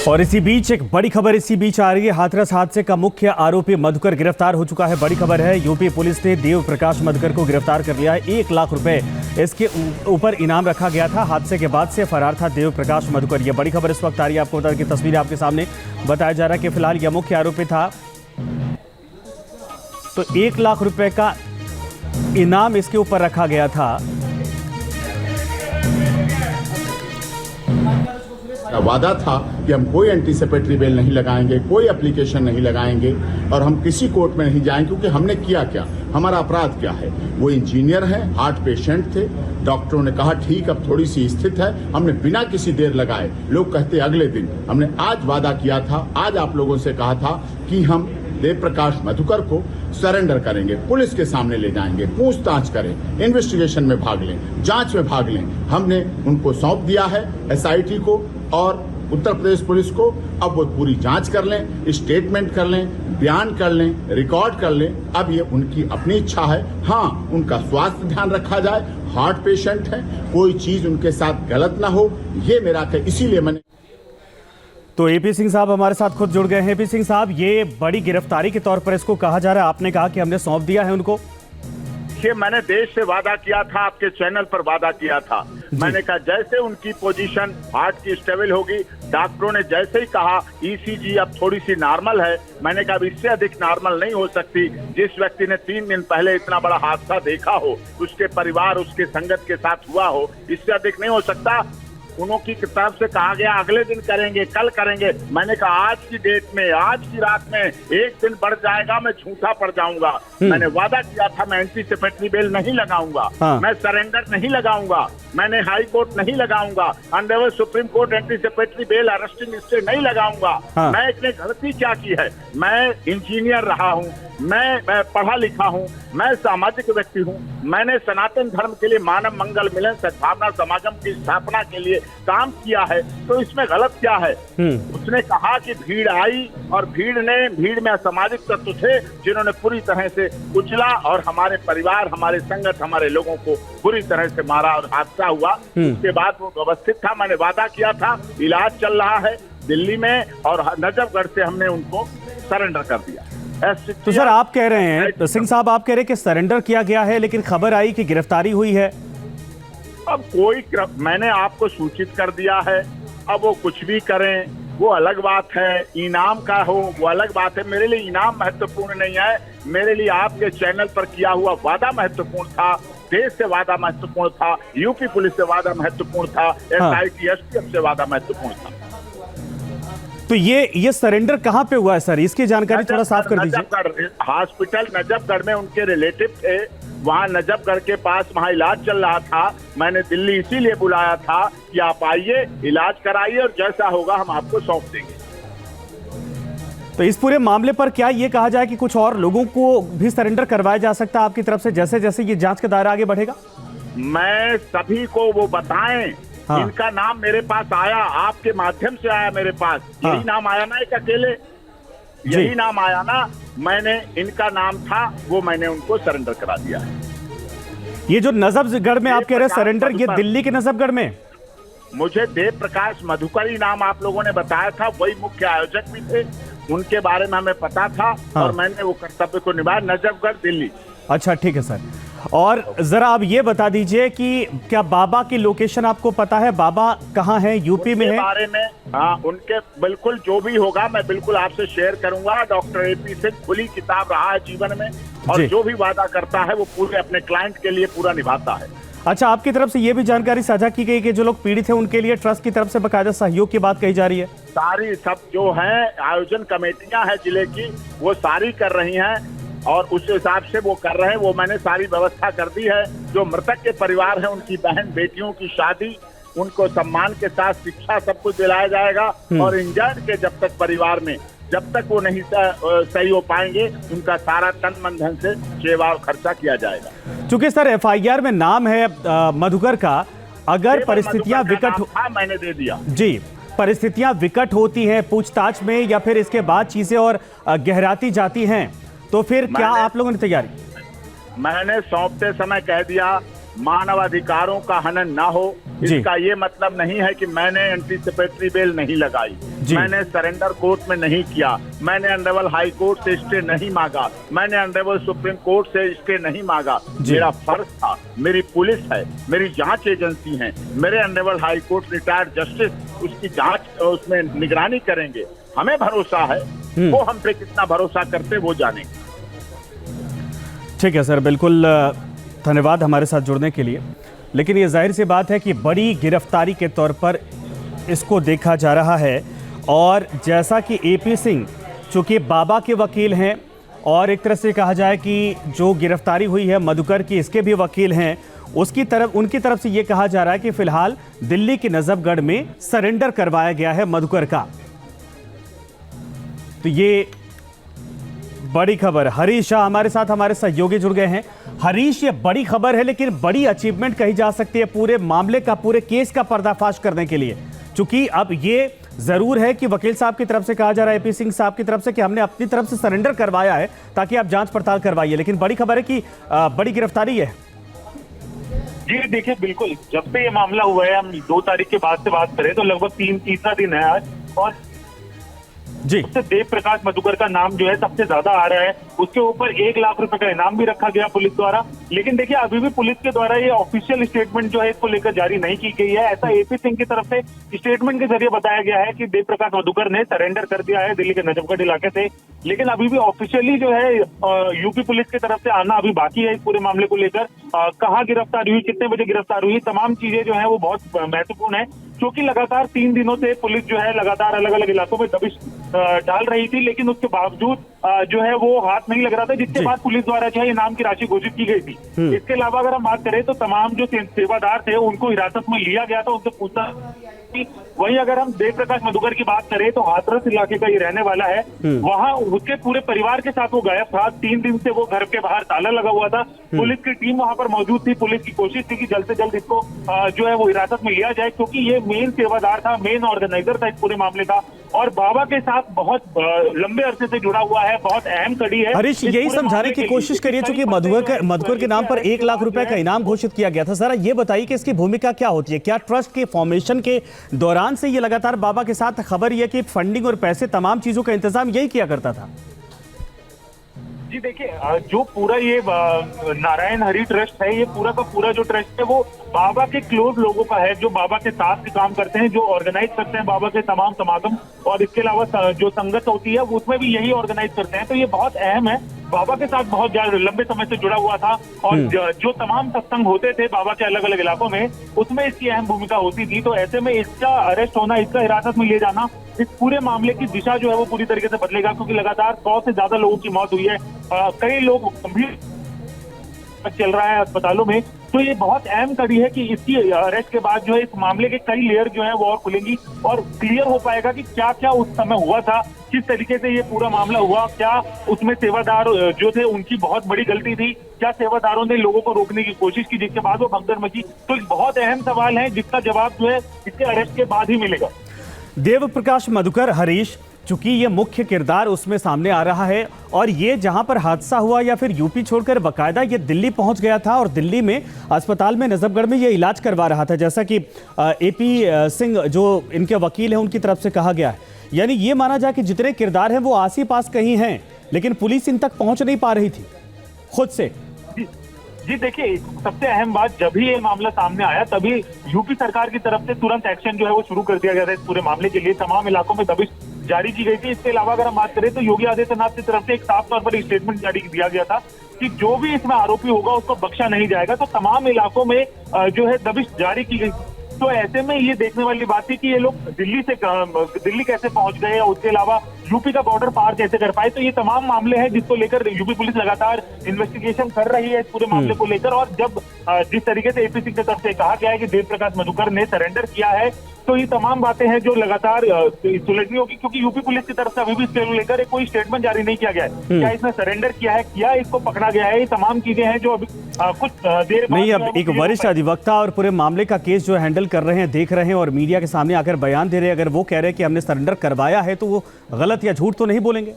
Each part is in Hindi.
और इसी बीच एक बड़ी खबर आ रही है। हाथरस हादसे का मुख्य आरोपी मधुकर गिरफ्तार हो चुका है। बड़ी खबर है, यूपी पुलिस ने देव प्रकाश मधुकर को गिरफ्तार कर लिया है। 1 लाख रुपए इसके ऊपर इनाम रखा गया था। हादसे के बाद से फरार था देव प्रकाश मधुकर। यह बड़ी खबर इस वक्त आ रही है। आपको बता दें कि तस्वीर आपके सामने बताया जा रहा है कि फिलहाल यह मुख्य आरोपी था। तो 1 लाख रुपए का इनाम इसके ऊपर रखा गया था। वादा था कि हम कोई एंटीसिपेटरी बेल नहीं लगाएंगे, कोई एप्लीकेशन नहीं लगाएंगे और हम किसी कोर्ट में नहीं जाएंगे, क्योंकि हमने किया क्या, हमारा अपराध क्या है। वो इंजीनियर है, हार्ट पेशेंट थे, डॉक्टरों ने कहा ठीक अब थोड़ी सी स्थित है, हमने बिना किसी देर लगाए, लोग कहते अगले दिन, हमने आज वादा किया था, आज आप लोगों से कहा था कि हम देव प्रकाश मधुकर को सरेंडर करेंगे, पुलिस के सामने ले जाएंगे, पूछताछ करें, इन्वेस्टिगेशन में भाग लें, जांच में भाग लें। हमने उनको सौंप दिया है एसआईटी को और उत्तर प्रदेश पुलिस को। अब वो पूरी जांच कर लें, स्टेटमेंट कर लें, बयान कर लें, रिकॉर्ड कर लें। अब ये उनकी अपनी इच्छा है। हाँ, उनका स्वास्थ्य ध्यान रखा जाए, हार्ट पेशेंट है, कोई चीज उनके साथ गलत ना हो, ये मेरा इसीलिए मैंने। तो एपी सिंह साहब हमारे साथ खुद जुड़ गए हैं। एपी सिंह साहब, ये बड़ी गिरफ्तारी के तौर पर इसको कहा जा रहा है। आपने कहा कि हमने सौंप दिया है उनको। मैंने देश से वादा किया था, आपके चैनल पर वादा किया था। मैंने कहा जैसे उनकी पोजीशन हार्ट की स्टेबल होगी, डॉक्टरों ने जैसे ही कहा ईसीजी अब थोड़ी सी नॉर्मल है, मैंने कहा अब इससे अधिक नॉर्मल नहीं हो सकती। जिस व्यक्ति ने 3 दिन पहले इतना बड़ा हादसा देखा हो, उसके परिवार उसके संगत के साथ हुआ हो, इससे अधिक नहीं हो सकता। उनकी तरफ से कहा गया अगले दिन करेंगे, कल करेंगे। मैंने कहा आज की डेट में, आज की रात में 1 दिन बढ़ जाएगा, मैं झूठा पड़ जाऊंगा। मैंने वादा किया था मैं एंटीसिपेटरी बेल नहीं लगाऊंगा, मैं सरेंडर नहीं लगाऊंगा, मैंने हाई कोर्ट नहीं लगाऊंगा, under supreme court anticipatory bail arresting stay नहीं लगाऊंगा। मैं गलती क्या की है, मैं इंजीनियर रहा हूँ, मैं पढ़ा लिखा हूँ, मैं सामाजिक व्यक्ति हूँ, मैंने सनातन धर्म के लिए मानव मंगल मिलन सद्भावना समागम की स्थापना के लिए काम किया है, तो इसमें गलत क्या है। उसने कहा कि भीड़ आई और भीड़ में असामाजिक तत्व थे जिन्होंने पूरी तरह से कुचला और हमारे परिवार, हमारे संगत, हमारे लोगों को बुरी तरह से मारा और हादसा हुआ। उसके बाद वो व्यवस्थित था, मैंने वादा किया था, इलाज चल रहा है दिल्ली में और नजफगढ़ से हमने उनको सरेंडर कर दिया। तो सर आप कह रहे हैं, तो सिंह साहब आप कह रहे हैं कि सरेंडर किया गया है, लेकिन खबर आई कि गिरफ्तारी हुई है। अब मैंने आपको सूचित कर दिया है, अब वो कुछ भी करें वो अलग बात है, इनाम का हो वो अलग बात है। मेरे लिए इनाम महत्वपूर्ण नहीं है, मेरे लिए आपके चैनल पर किया हुआ वादा महत्वपूर्ण था, देश से वादा महत्वपूर्ण था, यूपी पुलिस से वादा महत्वपूर्ण था, एसआईटी एसटीएफ से वादा महत्वपूर्ण था। तो ये सरेंडर कहाँ पे हुआ है सर, इसकी जानकारी थोड़ा साफ कर दीजिए। हॉस्पिटल नजफगढ़ में उनके रिलेटिव थे, वहाँ नजफगढ़ के पास वहाँ इलाज चल रहा था। मैंने दिल्ली इसीलिए बुलाया था कि आप आइए, इलाज कराइए और जैसा होगा हम आपको सौंप देंगे। तो इस पूरे मामले पर क्या ये कहा जाए कि कुछ और लोगों को भी सरेंडर करवाया जा सकता है आपकी तरफ से, जैसे जैसे ये जांच का दायरा आगे बढ़ेगा? मैं सभी को वो बताएं। इनका नाम मेरे पास आया, आपके माध्यम से आया मेरे पास। यही नाम आया ना, एक अकेले यही नाम आया ना, मैंने इनका नाम था वो मैंने उनको सरेंडर करा दिया है। ये जो नजफगढ़ में आप कह रहे हैं सरेंडर, ये दिल्ली के नजफगढ़ में? मुझे देव प्रकाश मधुकर ही नाम आप लोगों ने बताया था, वही मुख्य आयोजक भी थे, उनके बारे में हमें पता था और मैंने वो कर्तव्य को निभाया। नजफगढ़ दिल्ली। अच्छा ठीक है सर। और जरा आप ये बता दीजिए कि क्या बाबा की लोकेशन आपको पता है, बाबा कहाँ है, यूपी में है? बारे में हाँ, उनके बिल्कुल जो भी होगा मैं बिल्कुल आपसे शेयर करूंगा। डॉक्टर एपी सिंह खुली किताब रहा है जीवन में और जो भी वादा करता है वो पूरे अपने क्लाइंट के लिए पूरा निभाता है। अच्छा, आपकी तरफ से ये भी जानकारी साझा की गई कि जो लोग पीड़ित हैं उनके लिए ट्रस्ट की तरफ से बकायदा सहयोग की बात कही जा रही है? सारी सब जो है आयोजन कमेटियां हैं जिले की, वो सारी कर रही हैं और उस हिसाब से वो कर रहे हैं। वो मैंने सारी व्यवस्था कर दी है। जो मृतक के परिवार है उनकी बहन बेटियों की शादी, उनको सम्मान के साथ शिक्षा सब कुछ दिलाया जाएगा और इंजर्ड के जब तक परिवार में जब तक वो नहीं सही हो पाएंगे उनका सारा तन मन धन से सेवा और खर्चा किया जाएगा। चूंकि सर एफआईआर में नाम है मधुकर का, अगर परिस्थितियां विकट मैंने दे दिया जी, परिस्थितियां विकट होती हैं पूछताछ में या फिर इसके बाद चीजें और गहराती जाती हैं, तो फिर क्या आप लोगों ने तैयारी? मैंने सौंपते समय कह दिया मानव अधिकारों का हनन ना हो, जी। इसका ये मतलब नहीं है कि मैंने एंटीसिपेटरी बेल नहीं लगाई, जी। मैंने सरेंडर कोर्ट में नहीं किया, मैंने ऑनरेबल हाई कोर्ट से स्टे नहीं मांगा, मैंने ऑनरेबल सुप्रीम कोर्ट से स्टे नहीं मांगा। जी। मेरा फर्ज था, मेरी पुलिस है, मेरी जांच एजेंसी है, मेरे honourable high court retired justice उसकी जांच उसमें निगरानी करेंगे। हमें भरोसा है, वो हम पे कितना भरोसा करते वो जानेंगे। ठीक है सर, बिल्कुल धन्यवाद हमारे साथ जुड़ने के लिए। लेकिन ये जाहिर सी बात है कि बड़ी गिरफ्तारी के तौर पर इसको देखा जा रहा है, और जैसा कि एपी सिंह चूँकि बाबा के वकील हैं और एक तरह से कहा जाए कि जो गिरफ्तारी हुई है मधुकर की इसके भी वकील हैं, उनकी तरफ से ये कहा जा रहा है कि फिलहाल दिल्ली के नजफगढ़ में सरेंडर करवाया गया है मधुकर का। तो ये बड़ी खबर। हरीश शाह हमारे साथ हमारे सहयोगी जुड़ गए हैं। हरीश, ये बड़ी खबर है लेकिन बड़ी अचीवमेंट कही जा सकती है पूरे मामले का, पूरे केस का पर्दाफाश करने के लिए, क्योंकि अब ये जरूर है कि वकील साहब की तरफ से कहा जा रहा है, एपी सिंह साहब की तरफ से, कि हमने अपनी तरफ से सरेंडर करवाया है ताकि आप जांच पड़ताल करवाइए, लेकिन बड़ी खबर है कि बड़ी गिरफ्तारी है। जी देखिए, बिल्कुल, जब से ये मामला हुआ है, हम 2 तारीख के बाद से बात करें तो लगभग तीसरा दिन है आज, और जी, देव प्रकाश मधुकर का नाम जो है सबसे ज्यादा आ रहा है। उसके ऊपर 1 लाख रुपए का इनाम भी रखा गया पुलिस द्वारा। लेकिन देखिए, अभी भी पुलिस के द्वारा ये ऑफिशियल स्टेटमेंट जो है इसको लेकर जारी नहीं की गई है। ऐसा एपी सिंह की तरफ से स्टेटमेंट के जरिए बताया गया है कि देव प्रकाश मधुकर ने सरेंडर कर दिया है दिल्ली के नजफगढ़ इलाके से। लेकिन अभी भी ऑफिशियली जो है यूपी पुलिस की तरफ से आना अभी बाकी है इस पूरे मामले को लेकर। कहाँ गिरफ्तार हुई, कितने बजे गिरफ्तार हुई, तमाम चीजें जो है वो बहुत महत्वपूर्ण है, क्योंकि लगातार 3 दिनों से पुलिस जो है लगातार अलग अलग इलाकों में दबिश डाल रही थी, लेकिन उसके बावजूद जो है वो हाथ नहीं लग रहा था, जिसके बाद पुलिस द्वारा जो है इनाम की राशि घोषित की गई थी। इसके अलावा अगर हम बात करें तो तमाम जो सेवादार थे उनको हिरासत में लिया गया था, उनसे पूछताछ। वहीं अगर हम देव प्रकाश मधुकर की बात करें तो हाथरस इलाके का ये रहने वाला है, वहाँ उसके पूरे परिवार के साथ वो गायब था। 3 दिन से वो घर के बाहर ताला लगा हुआ था। पुलिस की टीम वहाँ पर मौजूद थी। पुलिस की कोशिश थी कि जल्द से जल्द इसको जो है वो हिरासत में लिया जाए, क्योंकि ये मेन सेवादार था, मेन ऑर्गेनाइजर था इस पूरे मामले का, और बाबा के साथ बहुत लंबे अरसे से जुड़ा हुआ है, बहुत अहम कड़ी है। हरीश, यही समझाने की कोशिश करिए, चूंकि मधुकर के नाम पर 1 लाख रुपए का इनाम घोषित किया गया था। जरा ये बताइए कि इसकी भूमिका क्या होती है? क्या ट्रस्ट के फॉर्मेशन के दौरान से ये लगातार बाबा के साथ, खबर यह कि फंडिंग और पैसे, तमाम चीजों का इंतजाम यही किया करता था? जी देखिए, जो पूरा ये नारायण हरि ट्रस्ट है, ये पूरा का पूरा जो ट्रस्ट है वो बाबा के क्लोज लोगों का है, जो बाबा के साथ भी काम करते हैं, जो ऑर्गेनाइज करते हैं बाबा के तमाम समागम, और इसके अलावा जो संगत होती है उसमें भी यही ऑर्गेनाइज करते हैं। तो ये बहुत अहम है, बाबा के साथ बहुत ज्यादा लंबे समय से जुड़ा हुआ था, और जो तमाम सत्संग होते थे बाबा के अलग अलग इलाकों में, उसमें इसकी अहम भूमिका होती थी। तो ऐसे में इसका अरेस्ट होना, इसका हिरासत में ले जाना, इस पूरे मामले की दिशा जो है वो पूरी तरीके से बदलेगा, क्योंकि लगातार 100 से ज्यादा लोगों की मौत हुई है, कई लोग गंभीर चल रहा है अस्पतालों में। तो ये बहुत अहम कड़ी है कि इसकी अरेस्ट के बाद जो है इस मामले के कई लेयर जो है वो और खुलेंगी, और क्लियर हो पाएगा कि क्या क्या उस समय हुआ था, किस तरीके से ये पूरा मामला हुआ, क्या उसमें सेवादार जो थे उनकी बहुत बड़ी गलती थी, क्या सेवादारों ने लोगों को रोकने की कोशिश की जिसके बाद वो भगदड़ मची। तो बहुत अहम सवाल है जिसका जवाब जो है इसके अरेस्ट के बाद ही मिलेगा। देव प्रकाश मधुकर, हरीश, चूंकि ये मुख्य किरदार उसमें सामने आ रहा है, और ये जहां पर हादसा हुआ या फिर यूपी छोड़कर बकायदा ये दिल्ली पहुंच गया था, और दिल्ली में अस्पताल में नजफगढ़ में ये इलाज करवा रहा था, जैसा कि एपी सिंह जो इनके वकील हैं उनकी तरफ से कहा गया है। यानी ये माना जाए कि जितने किरदार हैं वो आस ही पास कहीं हैं, लेकिन पुलिस इन तक पहुंच नहीं पा रही थी खुद से। जी देखिए, सबसे अहम बात, जब भी ये मामला सामने आया तभी यूपी सरकार की तरफ से तुरंत एक्शन जो है वो शुरू कर दिया गया था इस पूरे मामले के लिए। तमाम इलाकों में दबिश जारी की गई थी। इसके अलावा अगर हम बात करें तो योगी आदित्यनाथ की तरफ से एक साफ तौर पर स्टेटमेंट जारी दिया गया था कि जो भी इसमें आरोपी होगा उसको बख्शा नहीं जाएगा। तो तमाम इलाकों में जो है दबिश जारी की गई। तो ऐसे में ये देखने वाली बात थी कि ये लोग दिल्ली कैसे पहुंच गए, और उसके अलावा यूपी का बॉर्डर पार कैसे कर पाए। तो ये तमाम मामले हैं जिसको लेकर यूपी पुलिस लगातार इन्वेस्टिगेशन कर रही है इस पूरे मामले को लेकर। और जब जिस तरीके से एपी सिंह की तरफ से कहा गया है कि देव प्रकाश मधुकर ने सरेंडर किया है, तो ये तमाम बातें हैं जो लगातार सुलझनी होगी, क्योंकि यूपी पुलिस की तरफ से अभी भी इसको लेकर कोई स्टेटमेंट जारी नहीं किया गया है। क्या इसने सरेंडर किया है, क्या इसको पकड़ा गया है, ये तमाम चीजें हैं जो अभी कुछ देर नहीं। अब एक वरिष्ठ अधिवक्ता और पूरे मामले का केस जो हैंडल कर रहे हैं, देख रहे हैं और मीडिया के सामने आकर बयान दे रहे हैं, अगर वो कह रहे हैं कि हमने सरेंडर करवाया है तो वो गलत या झूठ तो नहीं बोलेंगे?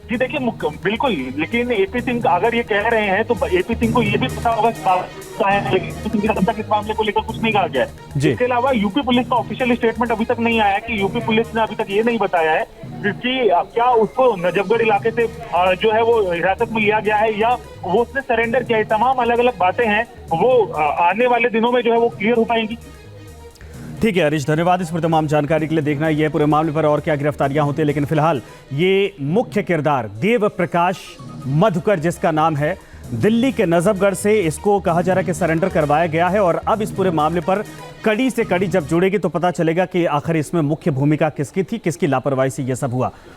जी देखिए बिल्कुल, लेकिन एपी सिंह अगर ये कह रहे हैं तो एपी सिंह को ये भी पता होगा लेकिन एपी सिंह तब तक इस मामले को लेकर कुछ नहीं कहा गया है। जी। इसके अलावा यूपी पुलिस का ऑफिशियल स्टेटमेंट अभी तक नहीं आया कि यूपी पुलिस ने अभी तक ये नहीं बताया है कि क्या उसको नजफगढ़ इलाके से जो है वो हिरासत में लिया गया है या वो उसने सरेंडर किया है। तमाम अलग अलग बातें हैं, वो आने वाले दिनों में जो है वो क्लियर हो पाएंगी। ठीक है हरीश, धन्यवाद इस पर तमाम जानकारी के लिए। देखना ये पूरे मामले पर और क्या गिरफ्तारियां होती है, लेकिन फिलहाल ये मुख्य किरदार देव प्रकाश मधुकर जिसका नाम है, दिल्ली के नजफगढ़ से इसको कहा जा रहा है कि सरेंडर करवाया गया है। और अब इस पूरे मामले पर कड़ी से कड़ी जब जुड़ेगी तो पता चलेगा कि आखिर इसमें मुख्य भूमिका किसकी थी, किसकी लापरवाही से यह सब हुआ।